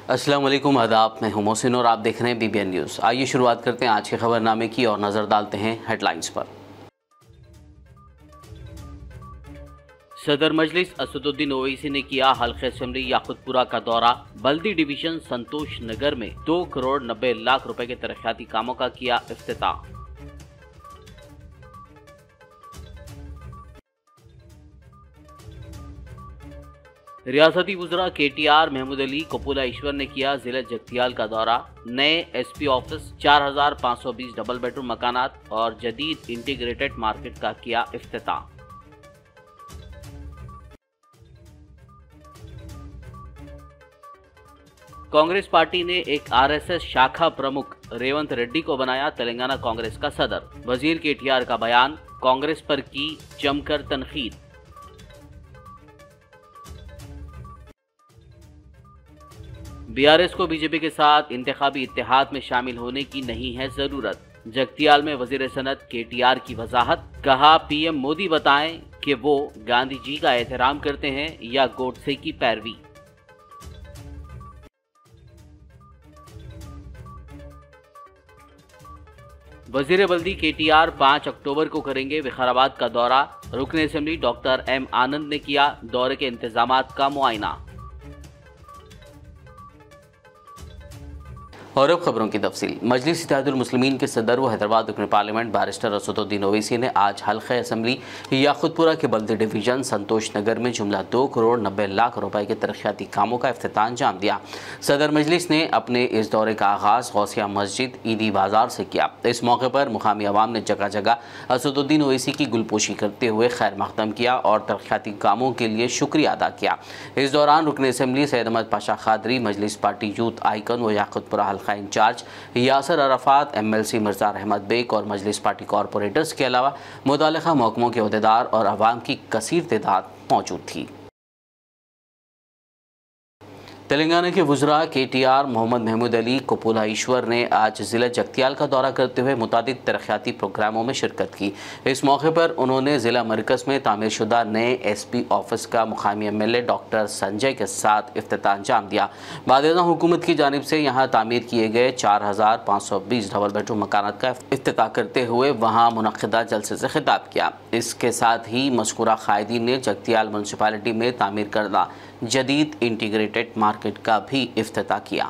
अस्सलाम वालेकुम, आदाब। मैं हूं मोहसिन और आप देख रहे हैं BBN न्यूज़। आइए शुरुआत करते हैं आज के खबरनामे की और नज़र डालते हैं हेडलाइंस पर। सदर मजलिस असदुद्दीन ओवैसी ने किया हल्के असेंबली याकुतपुरा का दौरा। बल्दी डिवीजन संतोष नगर में 2 करोड़ 90 लाख रुपए के तरक्याती कामों का किया इफ्तिताह। रियासती वुज़रा KTR महमूद अली कपूला ईश्वर ने किया जिला जगतियाल का दौरा। नए SP ऑफिस, 4520 डबल बेडरूम मकानात और जदीद इंटीग्रेटेड मार्केट का किया इफ्तिताह। कांग्रेस पार्टी ने एक RSS शाखा प्रमुख रेवंत रेड्डी को बनाया तेलंगाना कांग्रेस का सदर। वजीर KTR का बयान, कांग्रेस पर की जमकर तनकीद। BRS को बीजेपी के साथ इंतखाबी इत्तेहाद में शामिल होने की नहीं है जरूरत। जगतियाल में वजीर सनत KTR की वजाहत, कहा PM मोदी बताएं कि वो गांधी जी का एहतराम करते हैं या गोडसे की पैरवी। वजीर बल्दी KTR 5 अक्टूबर को करेंगे विकाराबाद का दौरा। रुकन असेंबली डॉक्टर M आनंद ने किया दौरे के इंतजामात का मुआयना। और अब खबरों की तफसील। मजलिस इत्तेहादुल मुस्लिमीन के सदर व हैदराबाद रुकन पार्लियामेंट बैरिस्टर असदुद्दीन ओवैसी ने आज हल्के असेंबली याकुतपुरा के बल्दी डिवीजन संतोष नगर में जुमला 2 करोड़ 90 लाख रुपए के तरक्याती कामों का इफ्तिताह अंजाम दिया। सदर मजलिस ने अपने इस दौरे का आगाज़ गौसिया मस्जिद ईदी बाजार से किया। इस मौके पर मुकामी अवाम ने जगह जगह असदुद्दीन ओवैसी की गुलपोशी करते हुए खैर मकदम किया और तरक्याती कामों के लिए शुक्रिया अदा किया। इस दौरान रुकन assembly Syed Ahmed Pasha Quadri, Majlis party youth icon व याकुतपुरा इंचार्ज यासर अराफात, MLC मिर्जा रहमत बेग और मजलिस पार्टी कॉरपोरेटर्स के अलावा मुतल्लिका महकमों के ओहदेदार और अवाम की कसीर तादाद मौजूद थी। तेलंगाना के वुज़रा KTR मोहम्मद महमूद अली कपूला ईश्वर ने आज ज़िला जगतियाल का दौरा करते हुए मुतादिद तरक्याती प्रोग्रामों में शिरकत की। इस मौके पर उन्होंने ज़िला मरकज़ में तामीर शुदा नए SP ऑफिस का मुकामी MLA डॉक्टर संजय के साथ इफ्तिताह अंजाम दिया। बाद हुकूमत की जानिब से यहाँ तामीर किए गए 4520 डबल बेडरूम मकानात का इफ्तिताह करते हुए वहाँ मुनक़िदा जलसे से खिताब किया। इसके साथ ही मज़कूरा क़ायदीन ने जगतियाल म्यूनसिपालिटी में तामीर करदा जदीद इंटीग्रेटेड मार्केट का भी इफ्तिताह किया।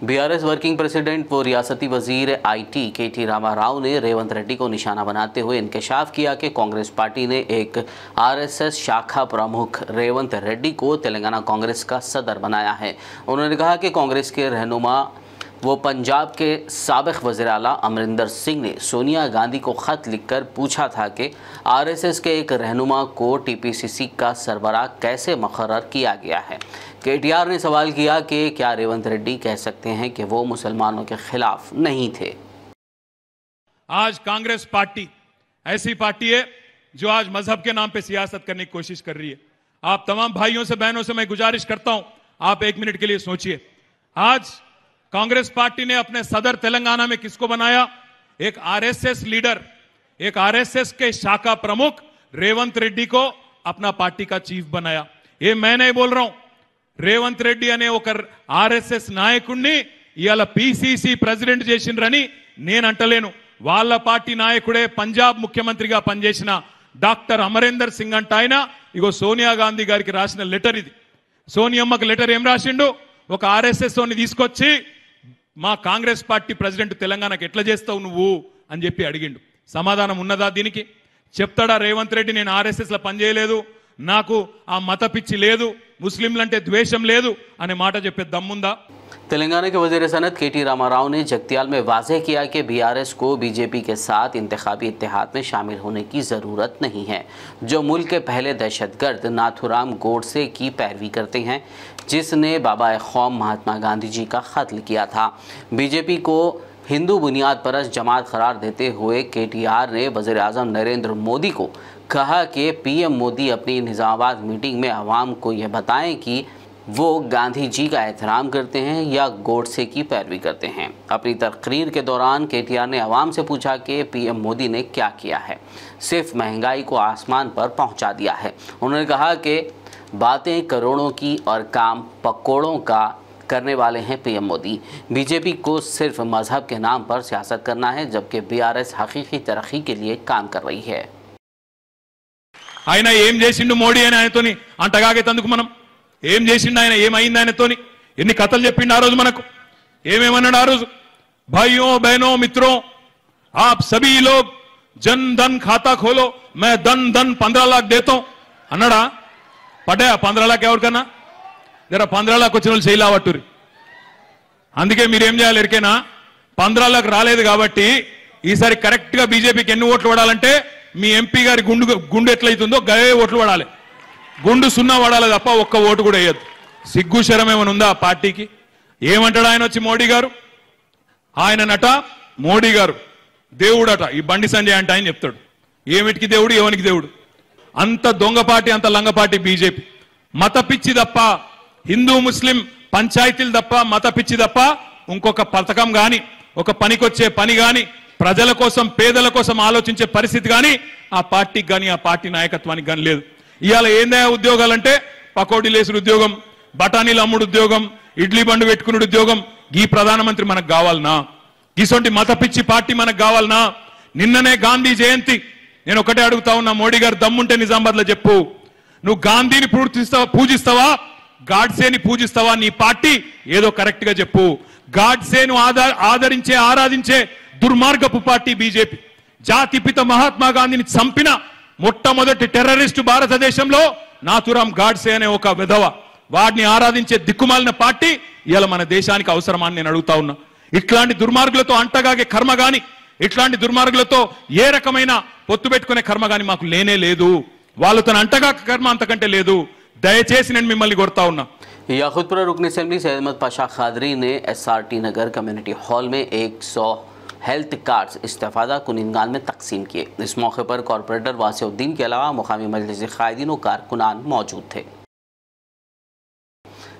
BRS वर्किंग प्रेसिडेंट व रियासती वजीर IT KT रामा राव ने रेवंत रेड्डी को निशाना बनाते हुए इंकशाफ किया कि कांग्रेस पार्टी ने एक RSS शाखा प्रमुख रेवंत रेड्डी को तेलंगाना कांग्रेस का सदर बनाया है। उन्होंने कहा कि कांग्रेस के रहनुमा वो पंजाब के साबिक़ वज़ीर आला अमरिंदर सिंह ने सोनिया गांधी को ख़त लिखकर पूछा था कि RSS के एक रहनुमा को TPCC का सरबराह कैसे मुक़र्रर किया गया है। KTR ने सवाल किया कि क्या रेवंत रेड्डी कह सकते हैं कि वो मुसलमानों के खिलाफ नहीं थे। आज कांग्रेस पार्टी ऐसी पार्टी है जो आज मजहब के नाम पे सियासत करने की कोशिश कर रही है। आप तमाम भाइयों से बहनों से मैं गुजारिश करता हूं, आप 1 मिनट के लिए सोचिए। आज कांग्रेस पार्टी ने अपने सदर तेलंगाना में किसको बनाया? एक RSS लीडर, एक RSS के शाखा प्रमुख रेवंत रेड्डी को अपना पार्टी का चीफ बनाया। ये मैं नहीं बोल रहा हूं, రేవంత్ రెడ్డి అనే ఒక RSS నాయకుడిని ఇవాళ PCC ప్రెసిడెంట్ చేసిండ్రని నేను అంటలేను. వాళ్ళ పార్టీ నాయకుడే పంజాబ్ ముఖ్యమంత్రిగా పనిచేసిన డాక్టర్ అమరేందర్ సింగ్ అంట ఆయన ఇగో సోనియా గాంధీ గారికి రాసిన లెటర్ ఇది. సోనియమ్మకు లెటర్ ఏం రాసిండు? ఒక RSS ని తీసుకొచ్చి మా కాంగ్రెస్ పార్టీ ప్రెసిడెంట్ తెలంగాణకు ఎట్లా చేస్తావు నువ్వు అని చెప్పి అడిగిండు. సమాధానం ఉన్నదా దీనికి? చెప్తాడా రేవంత్ రెడ్డి నేను RSS లో పనిచేయలేదు, నాకు ఆ మత పిచ్చి లేదు, ముస్లింలంటే ద్వేషం లేదు అనే మాట చెప్పే దమ్ముందా? तेलंगाना के वज़ीर सनत KT रामा राव ने जगतियाल में वाज़ेह किया कि BRS को BJP के साथ इंतखाबी इत्तेहाद में शामिल होने की ज़रूरत नहीं है, जो मुल्क के पहले दहशतगर्द नाथुराम गोडसे की पैरवी करते हैं, जिसने बाबा क़ौम महात्मा गांधी जी का क़त्ल किया था। BJP को हिंदू बुनियाद परस्त जमात करार देते हुए KTR ने वज़ीर आज़म नरेंद्र मोदी को कहा कि PM मोदी अपनी निज़ामाबाद मीटिंग में आवाम को यह बताएं कि वो गांधी जी का एहतराम करते हैं या गोडसे की पैरवी करते हैं। अपनी तकरीर के दौरान KTR ने आवाम से पूछा कि PM मोदी ने क्या किया है, सिर्फ महंगाई को आसमान पर पहुंचा दिया है। उन्होंने कहा कि बातें करोड़ों की और काम पकौड़ों का करने वाले हैं पीएम मोदी। बीजेपी को सिर्फ मजहब के नाम पर सियासत करना है, जबकि बीआरएस हकीकी तरक्की के लिए काम कर रही है। ఆయన ఏం చేసిండు మోడీ అని ఆయనతోని అంటగాగేతందుకు మనం ఏం చేసిండు, ఆయన ఏమైంది ఆయనతోని, ఎన్ని కథలు చెప్పిండు ఆ రోజు మనకు, ఏమేమన్నాడు ఆ రోజు, भाइयों बहनों मित्रों आप सभी लोग जन धन खाता खोलो, मैं धन धन 15 लाख देता हूं అన్నాడా? పడ్డా 15 लाख ఎవరికన్నా? జర 15 लाख వచ్చిన వాళ్ళు చేయలావట్టురి. అందుకే మీరేం చేయాలి ఎరికేనా, 15 लाख రాలేదు కాబట్టి ఈసారి కరెక్ట్ గా బీజేపీకి ఎన్ని ఓట్లు పడాలంటే మీ ఎంపీ గారి గుండు ఎట్లయితుందో గవే ఓట్లు పడాలి. గుండు సున్నా పడాలి తప్ప ఒక్క ఓటు కూడా వేయద్దు. సిగ్గు శరం ఏమైనా ఉందా ఆ పార్టీకి? ఏమంటాడు ఆయన వచ్చి మోడీ గారు? ఆయన నట మోడీ గారు దేవుడట, ఈ బండి సంజయ్ అంటే ఆయన చెప్తాడు. ఏమిటికి దేవుడు, ఎవనికి దేవుడు? అంత దొంగ పార్టీ, అంత లంగ పార్టీ బీజేపీ. మత పిచ్చి తప్ప, హిందూ ముస్లిం పంచాయతీలు తప్ప, మత పిచ్చి తప్ప ఇంకొక పథకం గాని, ఒక పనికొచ్చే పని గాని, ప్రజల కోసం పేదల కోసం ఆలోచించే పరిస్థితి గాని ఆ పార్టీకి గాని ఆ పార్టీ నాయకత్వానికి గాని లేదు. ఇవాళ ఏందయ్యా ఉద్యోగాలంటే పకోడీలేసుడు ఉద్యోగం, బఠానీలు అమ్ముడు ఉద్యోగం, ఇడ్లీ బండు పెట్టుకునే ఉద్యోగం. ఈ ప్రధానమంత్రి మనకు కావాలనా? ఇసొంటి మత పిచ్చి పార్టీ మనకు కావాలనా? నిన్ననే గాంధీ జయంతి. నేను ఒకటే అడుగుతా ఉన్నా, మోడీ గారు దమ్ముంటే నిజామాబాద్ లో చెప్పు, నువ్వు గాంధీని పూజిస్తావా గాడ్సేని పూజిస్తావా? నీ పార్టీ ఏదో కరెక్ట్ గా చెప్పు. గాడ్సేను ఆదరించే ఆరాధించే దుర్మార్గపు పార్టీ బీజేపీ. జాతిపిత మహాత్మా గాంధీని చంపిన మొట్టమొదటి టెర్రరిస్టు భారతదేశంలో నాథురాం గాడ్సే అనే ఒక విధవ, వాడిని ఆరాధించే దిక్కుమాలిన పార్టీ ఇవాళ మన దేశానికి అవసరమని నేను అడుగుతా ఉన్నా. ఇట్లాంటి దుర్మార్గులతో అంటగాగే కర్మ గాని, ఇట్లాంటి దుర్మార్గులతో ఏ రకమైన పొత్తు పెట్టుకునే కర్మ గాని మాకు లేనే లేదు. వాళ్ళతో అంటగా కర్మ అంతకంటే లేదు. దయచేసి నేను మిమ్మల్ని కోరుతా ఉన్నా. याकूतपुरा रुकन असेंबली से अहमद पाशा खादरी ने SRT नगर कम्युनिटी हॉल में 100 हेल्थ कार्ड्स इस्तेफादा कुनिंगान में तकसीम किए। इस मौके पर कॉरपोरेटर वासिउद्दीन के अलावा मुकामी मजलिस कायदीन और कारकुनान मौजूद थे।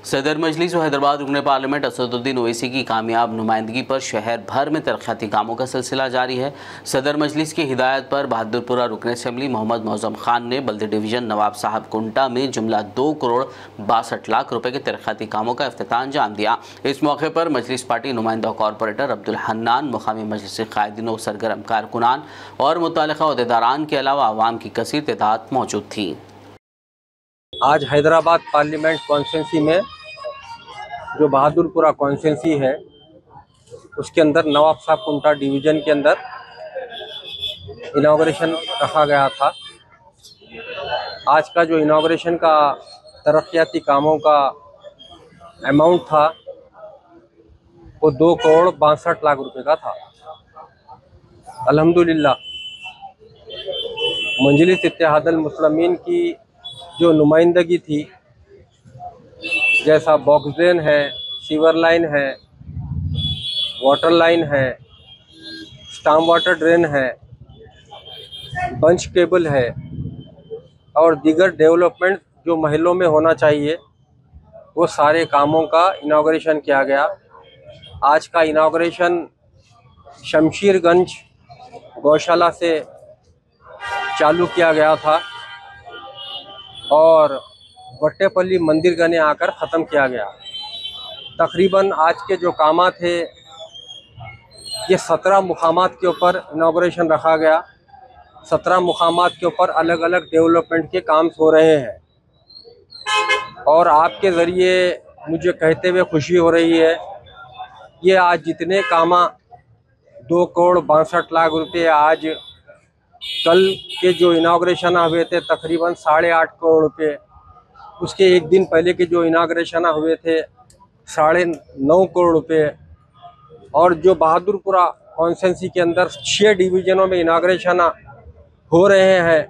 सदर मजलिस व हैदराबाद रुकन पार्लियामेंट असदुद्दीन ओवैसी की कामयाब नुमाइंदगी पर शहर भर में तरक्याती कामों का सिलसिला जारी है। सदर मजलिस की हिदायत पर बहादुरपुरा रुकन असेंबली मोहम्मद मौजम खान ने बल्दी डिवीज़न नवाब साहब कुंटा में जुमला 2 करोड़ 62 लाख रुपए के तरक्याती कामों का इफ्तिताह अंजाम दिया। इस मौके पर मजलिस पार्टी नुमाइंदा कॉरपोरेटर अब्दुल हन्नान, मुकामी मजलिस कायदीन और सरगर्म कारकुनान और मुतल्लिका अहदेदारान के अलावा आवाम की कसीर तादाद मौजूद थी। आज हैदराबाद पार्लियामेंट कॉन्स्टिट्यूंसी में जो बहादुरपुरा कॉन्स्टिट्यूंसी है उसके अंदर नवाब साहब कुंटा डिवीज़न के अंदर इनाग्रेशन रखा गया था। आज का जो इनाग्रेशन का तरक्याती कामों का अमाउंट था वो 2 करोड़ 62 लाख रुपए का था। अल्हम्दुलिल्लाह मजलिस इत्तेहादुल मुस्लिमीन की जो नुमाइंदगी थी, जैसा बॉक्स ड्रेन है, सीवर लाइन है, वाटर लाइन है, स्टॉर्म वाटर ड्रेन है, बंच केबल है और दीगर डेवलपमेंट जो महलों में होना चाहिए वो सारे कामों का इनाग्रेशन किया गया। आज का इनाग्रेशन शमशीरगंज गौशाला से चालू किया गया था और वट्टेपल्ली मंदिर गने आकर ख़त्म किया गया। तकरीबन आज के जो कामात थे ये 17 मुकामात के ऊपर इनाग्रेशन रखा गया। 17 मुकामात के ऊपर अलग अलग डेवलपमेंट के काम हो रहे हैं और आपके ज़रिए मुझे कहते हुए खुशी हो रही है, ये आज जितने कामा 2 करोड़ 62 लाख रुपये आज कल के जो इनाग्रेशन हुए थे तकरीबन 8.5 करोड़ रुपये, उसके एक दिन पहले के जो इनाग्रेशन हुए थे 9.5 करोड़ रुपये और जो बहादुरपुरा कॉन्स्टिट्यूंसी के अंदर 6 डिवीज़नों में इनाग्रेशन हो रहे हैं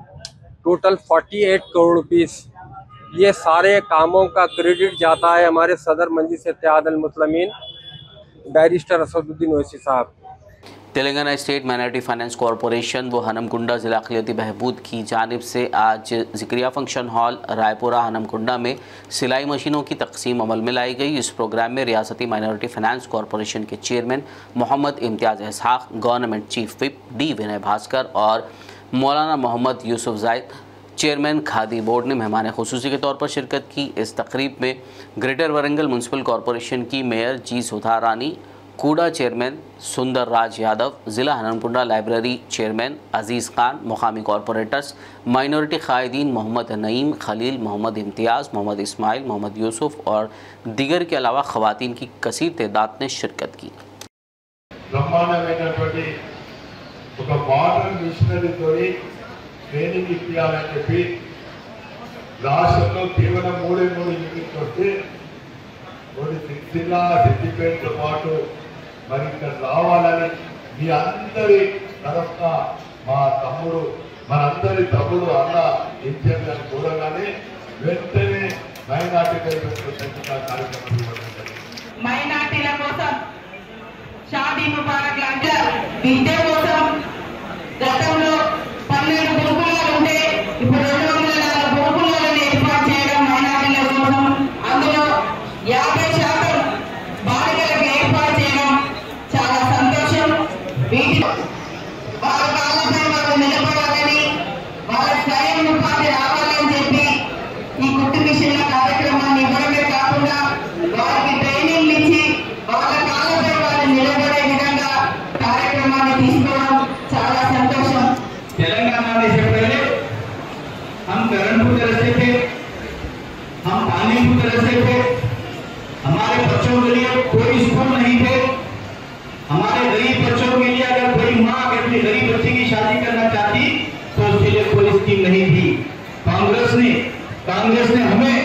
टोटल 48 करोड़ रुपीस। ये सारे कामों का क्रेडिट जाता है हमारे सदर मजलिस इत्तेहादुल मुस्लिमीन बैरिस्टर असदुद्दीन ओवैसी साहब। Telangana state minority finance corporation व हनमकुंडा जिला अक़लियती बहबूद की जानिब से आज ज़िक्रिया फंक्शन हॉल रायपुरा हनमकुंडा में सिलाई मशीनों की तकसीम अमल में लाई गई। इस प्रोग्राम में रियासती माइनॉरिटी फाइनेंस कॉरपोरेशन के chairman Mohammed Imtiaz Ishaq, government chief whip D Vinay Bhaskar और मौलाना मोहम्मद यूसुफ जायद चेयरमैन खादी बोर्ड ने मेहमान खुसूसी के तौर पर शिरकत की। इस तकरीब में ग्रेटर वारंगल म्यूनसिपल कॉरपोरेशन की मेयर जी सुधा रानी, कूड़ा चेयरमैन सुंदर राज यादव, ज़िला हननकुंडा लाइब्रेरी चेयरमैन अजीज़ खान, मुकामी कॉरपोरेटर्स, माइनॉरिटी कायदीन मोहम्मद नईम खलील, मोहम्मद इम्तियाज़, मोहम्मद इस्माइल, मोहम्मद यूसुफ और दीगर के अलावा ख़वातीन की कसीर तादाद ने शिरकत की। మరి ఇక్కడ రావాలని మీ అందరి తరఫున మా తమ్ముడు మనందరి తమ్ముడు అన్న ఇన్ఛార్జ్ గారిని కోరగానే వెంటనే మైనార్టీ కార్యక్రమం మైనార్టీల కోసం షాదీ ముబారక్ లాంటి విద్య కోసం గతంలో 12 గురుకులాలు ఉంటే ఇప్పుడు 204 గురుకులాలను ఏర్పాటు చేయడం మైనార్టీల కోసం, అందులో 50% బాలికలకు ఏర్పాటు చేయడం చాలా సంతోషం. వాళ్ళ కాళ్ళపై వాళ్ళు నిలబడాలని, వాళ్ళ స్వయం ఉపాధి రావాలని చెప్పి ఈ కుట్టు మిషన్ల కార్యక్రమాన్ని ఇవ్వడమే కాకుండా వారికి ట్రైనింగ్ ఇచ్చి వాళ్ళ కాళ్ళపై వాళ్ళు నిలబడే విధంగా కార్యక్రమాన్ని తీసుకోవడం చాలా సంతోషం. तेलंगाना में से पहले हम करनपुर तरह से थे, हम पानीपुर तरह से थे, हमारे बच्चों के लिए कोई स्कूल नहीं थे। हमारे गरीब बच्चों के लिए अगर कोई माँ अपनी गरीब बच्चे की शादी करना चाहती तो उसके लिए कोई स्कीम नहीं थी। कांग्रेस ने हमें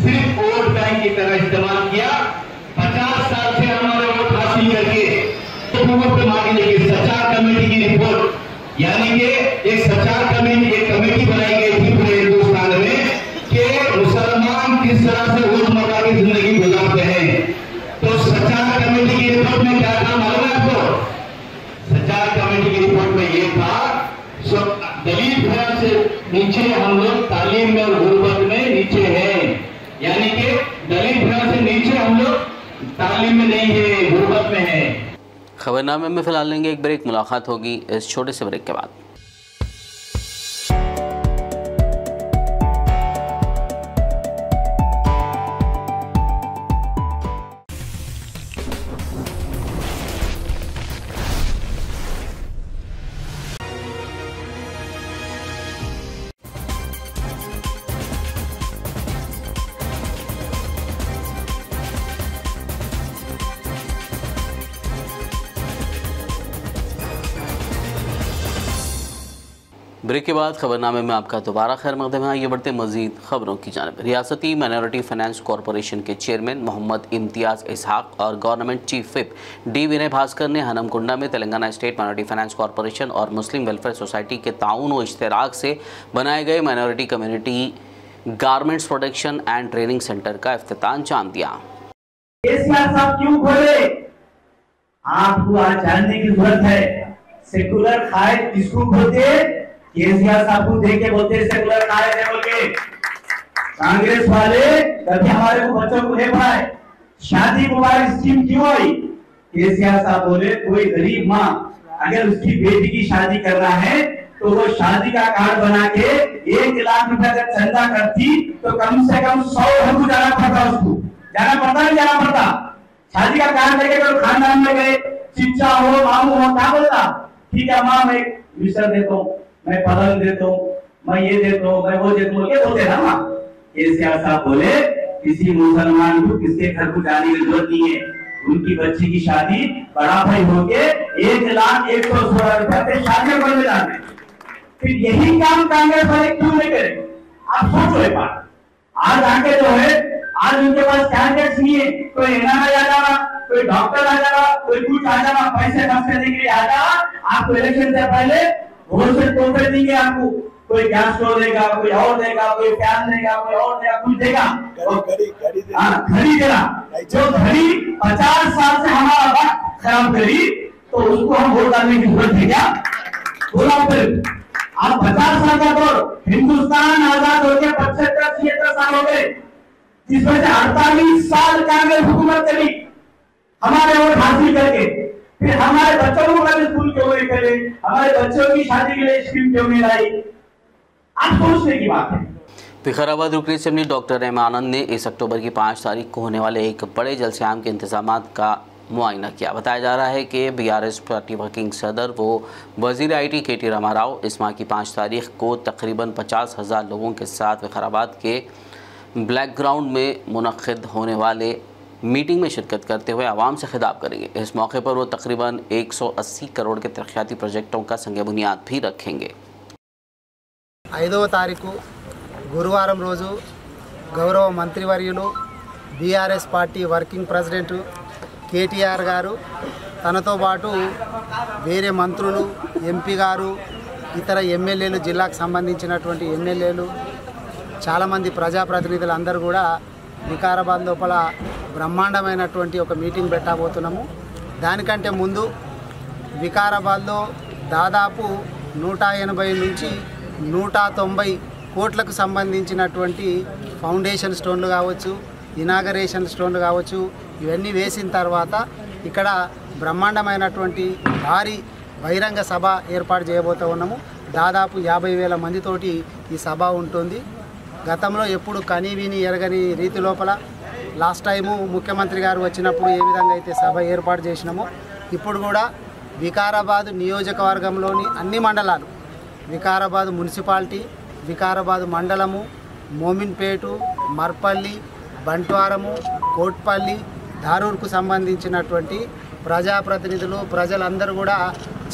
सिर्फ वोट बैंक की तरह इस्तेमाल किया। 50 साल से हमारे वोट हासिल करके हुकूमत पे मांगे, लेकिन सचार कमेटी की रिपोर्ट, यानी कि एक सचार कमेटी बनाई गई थी पूरे हिंदुस्तान में कि मुसलमान किस तरह से रोजमर्रा की जिंदगी गुजारते हैं। तो सचार कमेटी की रिपोर्ट में क्या था मालूम है आपको? सचार कमेटी की रिपोर्ट में ये था, दलित घराने से नीचे हम लोग तालीम में और गुर्बत में नीचे हैं, यानी कि दलित घराने से नीचे हम लोग तालीम में नहीं है, गुर्बत में है। खबरनामे में फिलहाल लेंगे एक ब्रेक। मुलाकात होगी इस छोटे से ब्रेक के बाद। ब्रेक के बाद खबरनामे में आपका दोबारा खैर मकदम है। ये बढ़ते मजीद खबरों की जानिब। रियासती माइनॉरिटी फाइनेंस कॉरपोरेशन के चेयरमैन मोहम्मद इम्तियाज़ इसहाक और government chief whip D Vinay Bhaskar ने हनमकुंडा में Telangana state minority finance corporation और मुस्लिम वेलफेयर सोसाइटी के ताउन व इश्तराक से बनाए गए minority community garments production and training centre का इफ्तिताम दिया। क्यों खोले? आपको आज जानने की जरूरत है। सेकुलर कायद किसको बोलते हैं? केसीआर साहब को देख के बोलते हैं सेकुलर कायद है बोल के। कांग्रेस वाले कभी हमारे को बच्चों को नहीं पढ़ाए। शादी मुबारक स्कीम क्यों आई? केसीआर साहब बोले कोई गरीब माँ अगर उसकी बेटी की शादी करना है तो वो शादी का कार्ड बना के 1 लाख रुपए अगर चंदा करती तो कम से कम 100 घर को जाना पड़ता, उसको जाना पड़ता नहीं जाना पड़ता। शादी का कार्ड लेके तो खानदान में गए, चिच्चा हो मामू हो, क्या बोलता? ठीक है माँ मैं विसर देता हूँ, मैं पलंग देता हूँ, मैं ये देता हूँ, मैं वो देता हूँ, ये बोलते ना माँ। केसीआर साहब बोले किसी मुसलमान को किसके घर को जाने की जरूरत नहीं है। उनकी बच्ची की शादी बड़ा भाई होके 1,116 रुपए से शादी करने जाते हैं। फिर यही काम कांग्रेस वाले क्यों नहीं करें? आप सोचो एक बार। आज आके जो है आज उनके पास कैंडिडेट्स नहीं है, कोई एनआरआई आ जाना, कोई डॉक्टर आ जाना, कोई कुछ आ जाना, पैसे खर्च करने के लिए आ जाना। आपको इलेक्शन से पहले होलसेल तोहफे देंगे, आपको कोई गैस स्टोव देगा, कोई और देगा, कोई फैन देगा, कोई और देगा, कुछ देगा, घड़ी देगा। जो घड़ी 50 साल से हमारा वक्त खराब करी तो उसको हम वोट डालने की जरूरत है क्या? बोला फिर आप 50 साल का दौर, हिंदुस्तान आजाद होकर 75-76 साल हो गए, जिसमें से 48 साल कांग्रेस हुकूमत करी हमारे वोट हासिल करके। फिर हमारे बच्चों को कभी स्कूल क्यों नहीं करे? हमारे बच्चों की शादी के लिए स्कीम क्यों नहीं लाई? आप सोचने की बात है। विकाराबाद रुकनी असेंबली डॉक्टर एम आनंद ने इस अक्टूबर की 5 तारीख को होने वाले एक बड़े जलसे-आम के इंतजामात का मुआयना किया। बताया जा रहा है कि बीआरएस पार्टी वर्किंग सदर व वजीर IT KT रामाराव इस माह की 5 तारीख को तकरीबन 50,000 लोगों के साथ विकाराबाद के ब्लैक ग्राउंड में मुनक्किद होने वाले मीटिंग में शिरकत करते हुए आवाम से खिताब करेंगे। इस मौके पर वो तकरीबन 180 करोड़ के तरक्याती प्रोजेक्टों का संग बुनियाद भी रखेंगे। 5వ తారీఖు గురువారం రోజు గౌరవ మంత్రివర్యులు BRS party working president KTR గారు తనతో పాటు వేరే మంత్రులు ఎంపీ గారు ఇతర ఎమ్మెల్యేలు జిల్లాకు సంబంధించినటువంటి ఎమ్మెల్యేలు చాలామంది ప్రజాప్రతినిధులు అందరూ కూడా వికారాబాద్ లోపల బ్రహ్మాండమైనటువంటి ఒక మీటింగ్ పెట్టబోతున్నాము। దానికంటే ముందు వికారాబాద్లో దాదాపు 180 నుంచి 190 కోట్లకు సంబంధించినటువంటి ఫౌండేషన్ స్టోన్లు కావచ్చు, ఇనాగరేషన్ స్టోన్లు కావచ్చు, ఇవన్నీ వేసిన తర్వాత ఇక్కడ బ్రహ్మాండమైనటువంటి భారీ బహిరంగ సభ ఏర్పాటు చేయబోతూ ఉన్నాము। దాదాపు 50,000 మందితోటి ఈ సభ ఉంటుంది। గతంలో ఎప్పుడు కనీవిని ఎరగని రీతి లోపల లాస్ట్ టైము ముఖ్యమంత్రి గారు వచ్చినప్పుడు ఏ విధంగా అయితే సభ ఏర్పాటు చేసినామో ఇప్పుడు కూడా వికారాబాద్ నియోజకవర్గంలోని అన్ని మండలాలు, వికారాబాద్ మున్సిపాలిటీ, వికారాబాద్ మండలము, మోమిన్పేటు, మర్పల్లి, బంట్వారము, కోట్పల్లి, ధారూర్కు సంబంధించినటువంటి ప్రజాప్రతినిధులు ప్రజలందరూ కూడా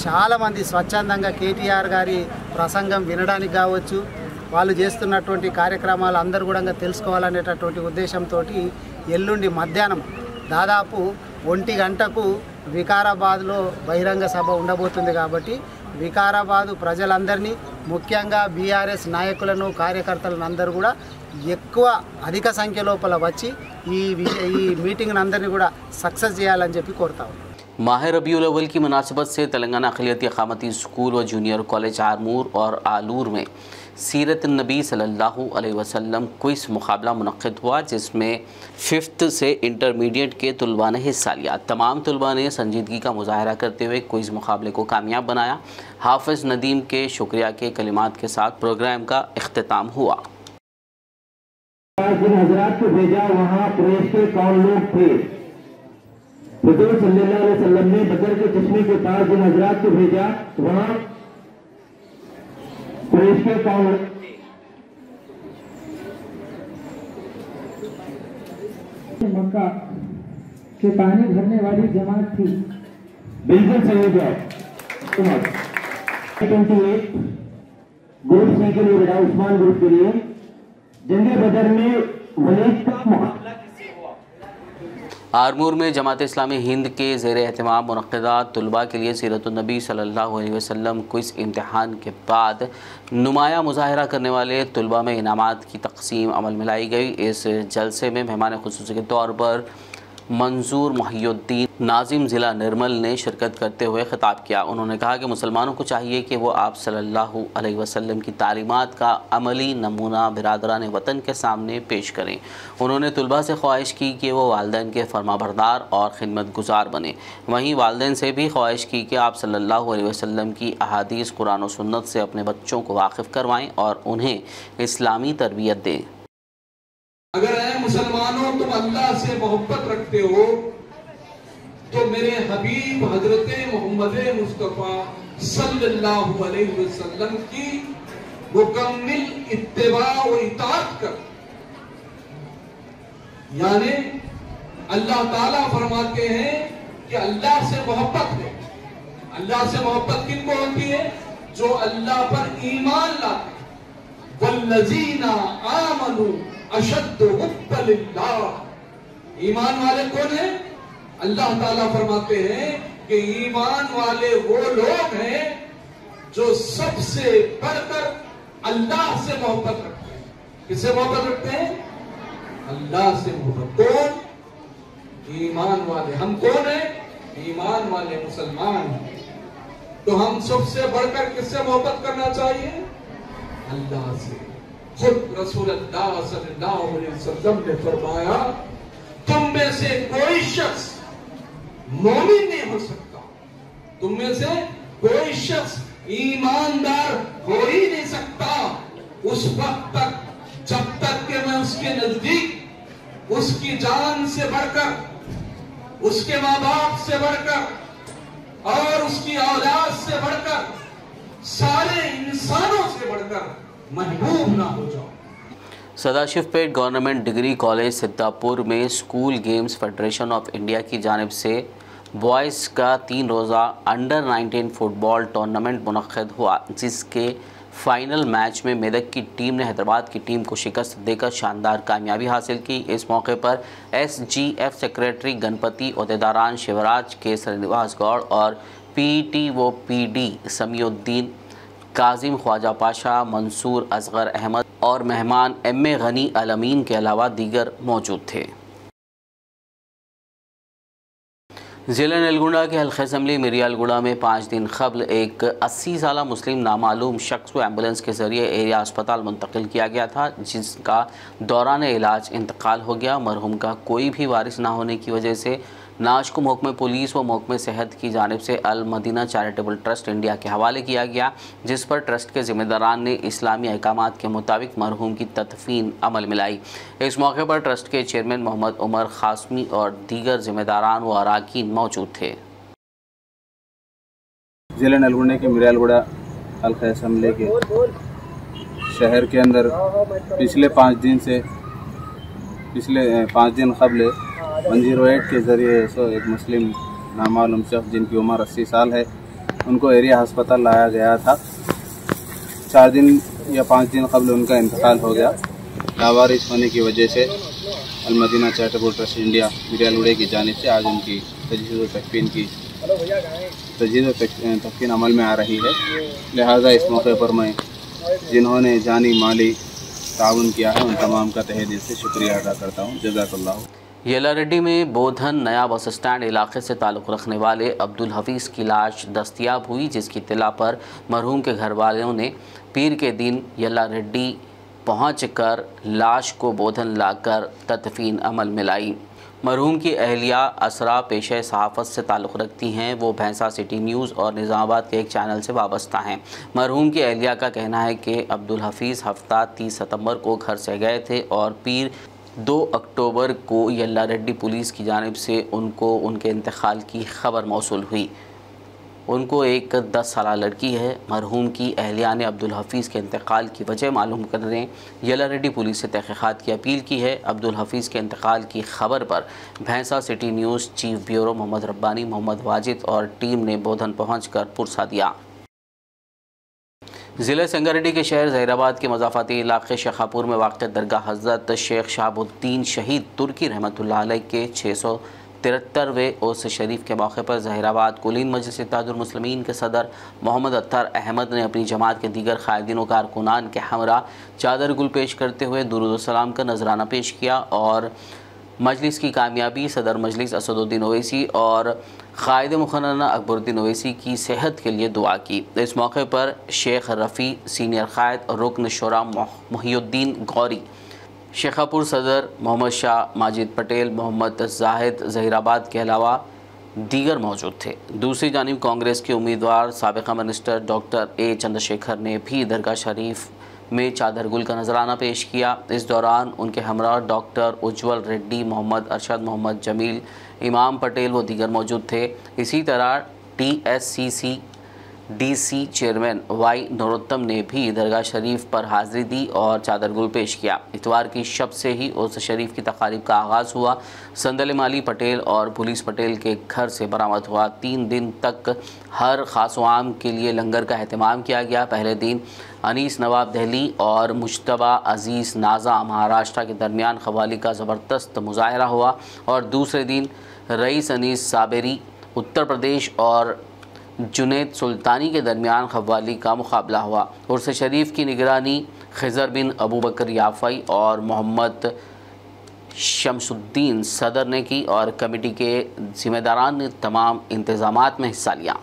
చాలామంది స్వచ్ఛందంగా కేటీఆర్ గారి ప్రసంగం వినడానికి కావచ్చు, వాళ్ళు చేస్తున్నటువంటి కార్యక్రమాలు అందరూ కూడా తెలుసుకోవాలనేటటువంటి ఉద్దేశంతో ఎల్లుండి మధ్యాహ్నం దాదాపు 1 గంటకు వికారాబాద్లో బహిరంగ సభ ఉండబోతుంది। కాబట్టి వికారాబాదు ప్రజలందరినీ ముఖ్యంగా బీఆర్ఎస్ నాయకులను కార్యకర్తలను అందరూ కూడా ఎక్కువ అధిక సంఖ్య లోపల వచ్చి ఈ మీటింగ్ అందరినీ కూడా సక్సెస్ చేయాలని చెప్పి కోరుతాం। माह रबीउल अव्वल की मुनासिबत से तेलंगाना अक़लियती अक़ामती स्कूल व जूनियर कॉलेज आरमूर और आलूर में सीरत नबी सल्लल्लाहु अलैहि वसल्लम क्विज़ मुकाबला मुनक़्क़िद हुआ, जिसमें 5th से इंटरमीडिएट के तलबा ने हिस्सा लिया। तमाम तलबा ने संजीदगी का मुजाहरा करते हुए क्विज़ मुकाबले को कामयाब बनाया। हाफिज़ नदीम के शुक्रिया के कलिमात के साथ प्रोग्राम का इख्तिताम हुआ। जिन हजरात को भेजा वहाँ कुरैश के कौन लोग थे? हुज़ूर सल्लल्लाहु अलैहि वसल्लम ने बदर के चश्मे के पास जिन हजरात को भेजा वहाँ कुरैश के कौन लोग थे? मक्का के पानी भरने वाली जमात थी। बिल्कुल सही जवाब। 28 ग्रुप सी के लिए बेटा उस्मान ग्रुप के लिए जंगे बदर में वलीद का मुकाबला किससे हुआ? आरमूर में जमात इस्लामी हिंद के ज़ेर एहतमाम मुनक़्क़िदा तलबा के लिए सीरतुन्नबी सल्लल्लाहु अलैहि वसल्लम क्विज़ इम्तिहान के बाद नुमाया मुजाहरा करने वाले तलबा में इनामात की तक़सीम अमल में लाई गई। इस जलसे में मेहमान ख़ुसूसी के तौर पर मंजूर मोहिउद्दीन नाजिम ज़िला निर्मल ने शिरकत करते हुए ख़िताब किया। उन्होंने कहा कि मुसलमानों को चाहिए कि वो आप सल्लल्लाहु अलैहि वसल्लम की तालीमात का अमली नमूना बिरादरान वतन के सामने पेश करें। उन्होंने तलबा से ख्वाहिश की कि वो वालिदैन के फरमाबरदार और खिदमत गुजार बने। वहीं वालिदैन से भी ख्वाहिश की कि आप सल्लल्लाहु अलैहि वसल्लम की अहादीस कुरान और सुन्नत से अपने बच्चों को वाकिफ़ करवाएँ और उन्हें इस्लामी तरबियत दें। अगर है मुसलमानों तुम अल्लाह से मोहब्बत रखते हो तो मेरे हबीब हजरत मोहम्मद मुस्तफ़ा सल्लल्लाहु अलैहि वसल्लम की मुकम्मिल इत्तिबा व इताअत कर। यानी अल्लाह ताला फरमाते हैं कि अल्लाह से मोहब्बत है। अल्लाह से मोहब्बत किनको होती है? जो अल्लाह पर ईमान लाते। वल्लज़ीना आमनू अशद्दु हुब्बन लिल्लाह। ईमान वाले कौन है? अल्लाह ताला फरमाते हैं कि ईमान वाले वो लोग हैं जो सबसे बढ़कर अल्लाह से मोहब्बत रखते हैं। किससे मोहब्बत रखते हैं? अल्लाह से मोहब्बत। कौन? ईमान वाले। हम कौन है? ईमान वाले मुसलमान। तो हम सबसे बढ़कर किससे मोहब्बत करना चाहिए? अल्लाह से। खुद रसूल अल्लाह सल्लल्लाहु अलैहि वसल्लम ने फरमाया, तुम में से कोई शख्स मोमिन नहीं हो सकता, तुम में से कोई शख्स ईमानदार हो ही नहीं सकता उस वक्त तक, जब तक कि मैं उसके नजदीक उसकी जान से बढ़कर, उसके माँ बाप से बढ़कर और उसकी औलाद से बढ़कर, सारे इंसानों से बढ़कर महबूब ना हो जाऊं। Sadashivpet government degree college Siddhapur में school games federation of India की जानिब से बॉयज़ का 3 रोज़ा अंडर 19 फुटबॉल टूर्नामेंट मुनक्किद हुआ, जिसके फाइनल मैच में मेदक की टीम ने हैदराबाद की टीम को शिकस्त देकर शानदार कामयाबी हासिल की। इस मौके पर SGF सेक्रेटरी गणपति, अहदेदारान शिवराज के श्रीनिवास गौड़ और PTO PD समीउद्दीन, काजिम ख्वाजा पाशा, मंसूर असगर अहमद और मेहमान MA गनी अल अमीन के अलावा दीगर मौजूद थे। ज़िला नलगुंडा के हल्क़े असम्बली मिरियालगुड़ा में 5 दिन कबल एक 80 साला मुस्लिम नामालूम शख्स को एम्बुलेंस के ज़रिए एरिया अस्पताल मुंतकिल किया गया था, जिसका दौरान इलाज इंतकाल हो गया। मरहूम का कोई भी वारिस ना होने की वजह से नाश को महकमे पुलिस व महकमे सेहत की जानिब से अल मदीना चैरिटेबल ट्रस्ट इंडिया के हवाले किया गया, जिस पर ट्रस्ट के ज़िम्मेदारान ने इस्लामी अहकामात के मुताबिक मरहूम की तदफीन अमल में लाई। इस मौके पर ट्रस्ट के चेयरमैन मोहम्मद उमर खासमी और दीगर ज़िम्मेदारान व अराकीन मौजूद थे। ज़िला नलगुंडा के मिरियालगुड़ा हल्क़ा असम्बली के शहर के अंदर पिछले 5 दिन कबल 108 के ज़रिए एक मुस्लिम नामालूम शख्स जिनकी उम्र 80 साल है, उनको एरिया अस्पताल लाया गया था। 4 दिन या 5 दिन कबल उनका इंतकाल हो गया। लावारिस होने की वजह से अल मदीना चैरिटेबल ट्रस्ट इंडिया मिरियालगुड़ा की जानिब से आज उनकी तजहीज़ व तकफीन अमल में आ रही है। लिहाजा इस मौके पर मैं जिन्होंने जानी माली ताउन किया है, उन तमाम का तहे दिल से शुक्रिया अदा करता हूँ। जज़ाकल्लाह। येलारेड्डी में बोधन नया बस स्टैंड इलाके से ताल्लुक़ रखने वाले अब्दुल हफीज़ की लाश दस्तयाब हुई, जिसकी इत्तला पर मरहूम के घर वालों ने पीर के दिन येलारेड्डी पहुंचकर लाश को बोधन लाकर तदफीन अमल में लाई। मरहूम की अहलिया असरा पेशे सहाफ़त से ताल्लुक़ रखती हैं। वो भैंसा सिटी न्यूज़ और निज़ामाबाद के एक चैनल से वाबस्ता हैं। मरहूम की अहलिया का कहना है कि अब्दुल हफीज़ हफ्ता 30 सितंबर को घर से गए थे और पीर 2 अक्टूबर को येलारेड्डी पुलिस की जानिब से उनको उनके इंतकाल की खबर मौसूल हुई। उनको एक 10 साला लड़की है। मरहूम की अहलिया ने अब्दुल हफीज़ के इंतकाल की वजह मालूम करने येलारेड्डी पुलिस से तहक़ीक़ात की अपील की है। अब्दुल हफीज़ के इंतकाल की खबर पर Bhainsa city news chief bureau Mohammed Rabbani, Mohammed Wajid और टीम ने बोधन पहुँचकर पुरसा दिया। ज़िले संगारेड्डी के शहर ज़हीराबाद के मज़ाफ़ाती इलाक़े शेखापुर में वाक़ दरगाह हज़रत शेख शहाबुद्दीन शहीद तुर्की रहमतुल्लाह अलैह के 673वें उर्स शरीफ के मौके पर ज़हीराबाद कुलीन मजलिस इत्तेहादुल मुस्लिमीन के सदर मोहम्मद अत्तर अहमद ने अपनी जमात के दीगर क़ायदीन व कारकुनान के हमरा चादर गुल पेश करते हुए दुरूद सलाम का नजराना पेश किया और मजलिस की कामयाबी, सदर मजलिस असदुद्दीन ओवैसी और क़ायद मुखन्ना अकबरुद्दीन ओवैसी की सेहत के लिए दुआ की। इस मौके पर शेख रफ़ी, सीनियर क़ायद रुकन शुरा मुहियुद्दीन गौरी, शेखापुर सदर मोहम्मद शाह, माजिद पटेल, मोहम्मद जाहिद ज़हीराबाद के अलावा दीगर मौजूद थे। दूसरी जानिब कांग्रेस के उम्मीदवार साबिक़ा मिनिस्टर डॉक्टर A चंद्रशेखर ने भी दरगाह शरीफ में चादर गुल का नजराना पेश किया। इस दौरान उनके हमरा डॉक्टर उज्ज्वल रेड्डी, मोहम्मद अरशद, मोहम्मद जमील, इमाम पटेल व दीगर मौजूद थे। इसी तरह TSCC DC chairman Y Narottam ने भी दरगाह शरीफ पर हाज़िरी दी और चादर गुल पेश किया। इतवार की शब से ही उर्स शरीफ की तकारीब का आगाज़ हुआ। संदल माली पटेल और पुलिस पटेल के घर से बरामद हुआ। 3 दिन तक हर ख़ास व आम के लिए लंगर का अहतमाम किया गया। पहले दिन अनीस नवाब दिल्ली और मुश्तबा अज़ीज़ नाज़ा महाराष्ट्र के दरमियान क़वाली का ज़बरदस्त मुज़ाहरा हुआ और दूसरे दिन रईस अनीस साबेरी उत्तर प्रदेश और जुनैद सुल्तानी के दरमियान क़व्वाली का मुकाबला हुआ। उर्स शरीफ की निगरानी खिज़र बिन अबू बकर याफ़ई और मोहम्मद शमसुद्दीन सदर ने की और कमेटी के ज़िम्मेदारान ने तमाम इंतज़ामात में हिस्सा लिया।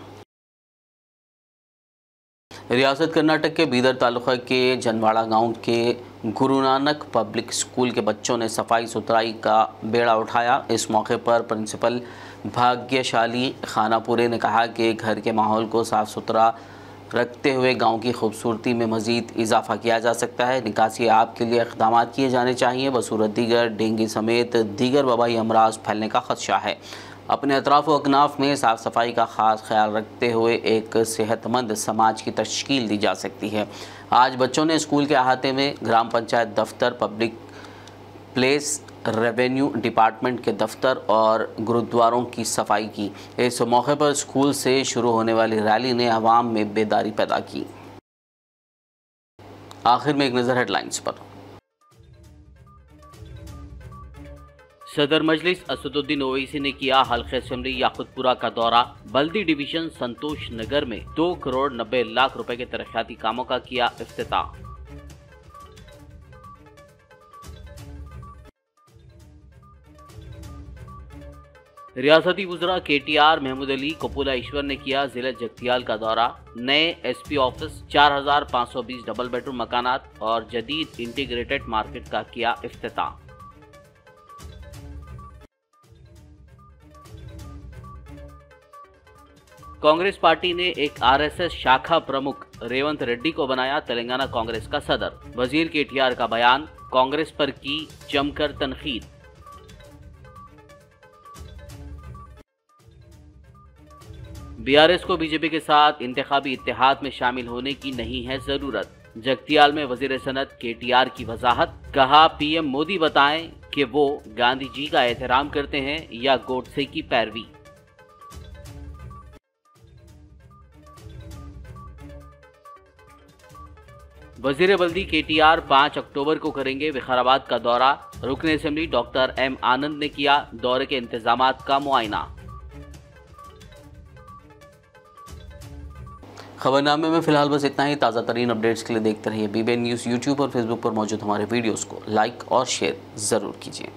रियासत कर्नाटक के बीदर तालुका के जनवाड़ा गांव के गुरु नानक पब्लिक स्कूल के बच्चों ने सफाई सुथराई का बेड़ा उठाया। इस मौके पर प्रिंसिपल भाग्यशाली खानापुरे ने कहा कि घर के माहौल को साफ़ सुथरा रखते हुए गांव की खूबसूरती में मज़ीद इजाफा किया जा सकता है। निकासी आब के लिए इक़दाम किए जाने चाहिए। बसूरत दीगर डेंगू समेत दीगर वबाई अमराज फैलने का खदशा है। अपने अतराफ़ व अकनाफ में साफ़ सफाई का ख़ास ख्याल रखते हुए एक सेहतमंद समाज की तश्कील दी जा सकती है। आज बच्चों ने स्कूल के अहाते में ग्राम पंचायत दफ्तर, पब्लिक प्लेस, रेवेन्यू डिपार्टमेंट के दफ्तर और गुरुद्वारों की सफाई की। इस मौके पर स्कूल से शुरू होने वाली रैली ने अवाम में बेदारी पैदा की। आखिर में एक नज़र हेडलाइंस पर। सदर मजलिस असदुद्दीन ओवैसी ने किया हल्के असेंबली याकुतपुरा का दौरा। बल्दी डिवीजन संतोष नगर में 2 करोड़ 90 लाख रुपए के तरक्याती कामों का किया इफ्तिताह। रियासती वुज़रा KTR महमूद अली कपूला ईश्वर ने किया जिला जगतियाल का दौरा। नए SP ऑफिस, 4520 डबल बेडरूम मकानात और जदीद इंटीग्रेटेड मार्केट का किया इफ्तिताह। कांग्रेस पार्टी ने एक RSS शाखा प्रमुख रेवंत रेड्डी को बनाया तेलंगाना कांग्रेस का सदर। वजीर KTR का बयान, कांग्रेस पर की जमकर तनकीद। BRS को बीजेपी के साथ इंतखाबी इत्तेहाद में शामिल होने की नहीं है जरूरत। जगतियाल में वजीर सनत KTR की वजाहत, कहा PM मोदी बताएं कि वो गांधी जी का एहतराम करते हैं या गोडसे की पैरवी। वजीर बल्दी KTR 5 अक्टूबर को करेंगे विकाराबाद का दौरा। रुकन असेंबली डॉक्टर M आनंद ने किया दौरे के इंतजामात का मुआयना। खबरनामे में फिलहाल बस इतना ही। ताज़ा तरीन अपडेट्स के लिए देखते रहिए BBN न्यूज़। यूट्यूब और फेसबुक पर मौजूद हमारे वीडियोस को लाइक और शेयर ज़रूर कीजिए।